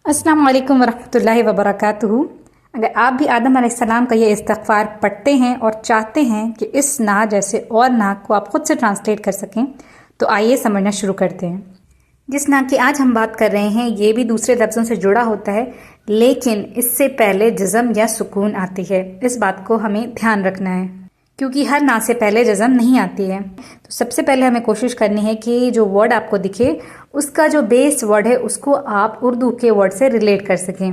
अस्सलाम वालेकुम वरहमतुल्लाहि वबरकातुहू। अगर आप भी आदम अलैहिस्सलाम का ये इस्तिग़फ़ार पढ़ते हैं और चाहते हैं कि इस ना जैसे और ना को आप ख़ुद से ट्रांसलेट कर सकें, तो आइए समझना शुरू करते हैं। जिस ना की आज हम बात कर रहे हैं ये भी दूसरे लफ्ज़ों से जुड़ा होता है, लेकिन इससे पहले जज़म या सुकून आती है। इस बात को हमें ध्यान रखना है क्योंकि हर ना से पहले जज़म नहीं आती है। तो सबसे पहले हमें कोशिश करनी है कि जो वर्ड आपको दिखे उसका जो बेस वर्ड है उसको आप उर्दू के वर्ड से रिलेट कर सकें।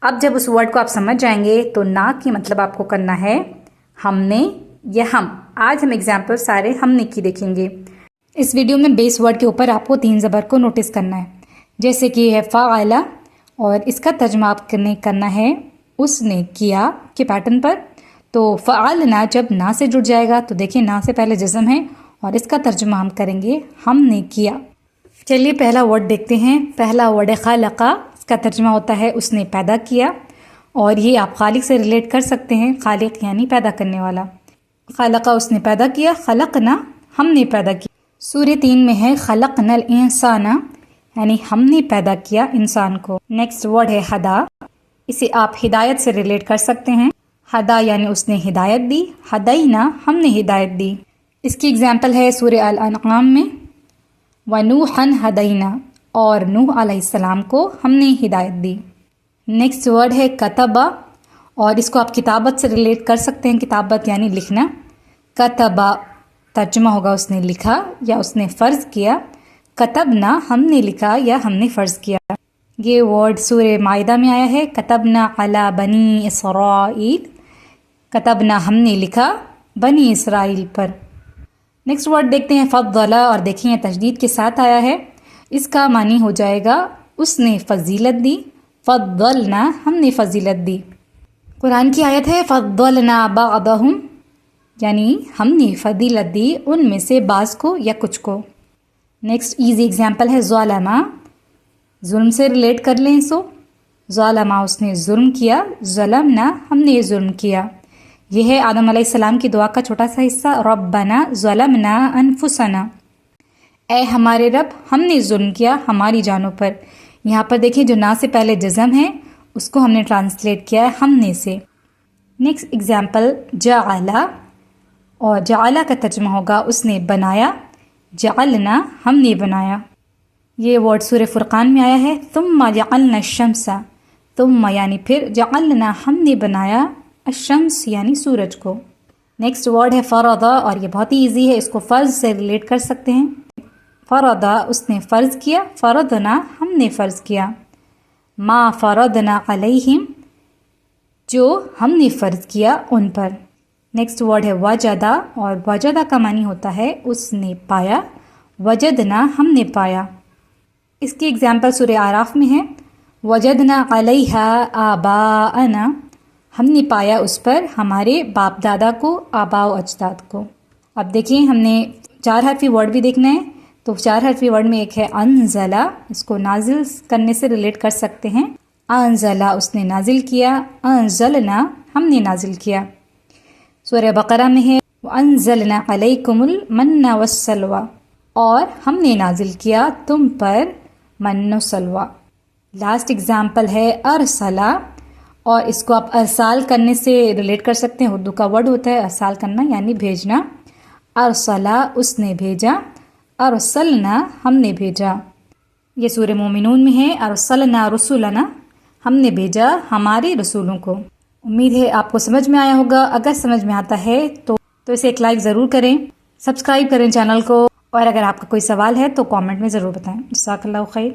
अब जब उस वर्ड को आप समझ जाएंगे तो ना की मतलब आपको करना है हमने या हम। आज हम एग्जाम्पल सारे हमने की देखेंगे। इस वीडियो में बेस वर्ड के ऊपर आपको 3 ज़बर को नोटिस करना है, जैसे कि है फ़अला, और इसका तर्जुमा आपने करना है उसने किया के पैटर्न पर। तो फ़अलना जब ना से जुड़ जाएगा तो देखिए ना से पहले जज़म है और इसका तर्जुमा हम करेंगे हमने किया। चलिए पहला वर्ड देखते हैं। पहला वर्ड है ख़लक़ा। इसका तर्जुमा होता है उसने पैदा किया, और ये आप खालिक से रिलेट कर सकते हैं। खालिक यानी पैदा करने वाला। ख़लक़ा उसने पैदा किया, ख़लक़ना हमने पैदा किया। सूरह 3 में है ख़लक़नल इंसाना, यानी हमने पैदा किया इंसान को। नेक्स्ट वर्ड है हदा। इसे आप हिदायत से रिलेट कर सकते हैं। हदा यानी उसने हिदायत दी, हदैना हमने हिदायत दी। इसकी एग्जाम्पल है सूरह अल-अनआम में वनूहन हदैना, और नूह अलैहिस्सलाम को हमने हिदायत दी। नेक्स्ट वर्ड है कतबा, और इसको आप किताबत से रिलेट कर सकते हैं। किताबत यानी लिखना। कतबा तर्जुमा होगा उसने लिखा या उसने फ़र्ज़ किया। कतबना हमने लिखा या हमने फ़र्ज़ किया। ये वर्ड सूरह माइदा में आया है कतबना अला बनी इसराइल। कतबना हमने लिखा बनी इसराइल पर। नेक्स्ट वर्ड देखते हैं फ़द्दला, और देखिए तशदीद के साथ आया है। इसका मानी हो जाएगा उसने फ़जीलत दी। फ़द्दलना हमने फ़जीलत दी। कुरान की आयत है फ़द्दलना बअदहुम, यानी हमने फ़जीलत दी उनमें से बाज़ को या कुछ को। नेक्स्ट ईजी एग्जाम्पल है ज़ालमा। जुल्म से रिलेट कर लें इसको। ज़ालमा उसने जुल्म किया, ज़लमना हमने जुल्म किया। यह है आदम अलैहिस्सलाम की दुआ का छोटा सा हिस्सा। रब्बना ज़लमना अनफुसना, ऐ हमारे रब हमने जुल्म किया हमारी जानों पर। यहाँ पर देखिए जो ना से पहले जज़म है उसको हमने ट्रांसलेट किया है हमने से। नेक्स्ट एग्जाम्पल जअला, और जअला का तर्जुमा होगा उसने बनाया। जअलना हमने बनाया। ये वर्ड सूरह फुरक़ान में आया है तुम्मा जअलना शम्सा। तुम्मा यानी फिर, जअलना हमने बनाया, अशम्स यानी सूरज को। नेक्स्ट वर्ड है फ़रदा, और ये बहुत ही ईजी है। इसको फ़र्ज़ से रिलेट कर सकते हैं। फ़रदा उसने फ़र्ज़ किया, फ़रदना हमने फ़र्ज़ किया। मा फ़रदना अलैहिम, जो हमने फ़र्ज़ किया उन पर। नेक्स्ट वर्ड है वजदा, और वजदा का मानी होता है उसने पाया। वजदना हमने पाया। इसकी एग्जाम्पल सूरह आराफ में है वजदना अलैहा आबाअना, हमने पाया उस पर हमारे बाप दादा को, आबा व अजदाद को। अब देखिए हमने 4 हरफी वर्ड भी देखना है। तो 4 हरफी वर्ड में एक है अनज़ला, इसको नाजिल करने से रिलेट कर सकते हैं। अनज़ला उसने नाजिल किया, अनज़लना हमने नाजिल किया। सूरह बकरा में है अनज़लना अलैकुमुल मन्ना वस्सलवा, और हमने नाजिल किया तुम पर मन्नो सलवा। लास्ट एग्जाम्पल है अरसला, और इसको आप अरसाल करने से रिलेट कर सकते हैं। उर्दू का वर्ड होता है अरसाल करना यानी भेजना। अरसला उसने भेजा, अरसलना हमने भेजा। ये सूरह मोमिनून में है अरसलना रसूलना, हमने भेजा हमारे रसूलों को। उम्मीद है आपको समझ में आया होगा। अगर समझ में आता है तो इसे एक लाइक ज़रूर करें, सब्सक्राइब करें चैनल को, और अगर आपका कोई सवाल है तो कमेंट में ज़रूर बताएं। जज़ाकल्लाहु खैर।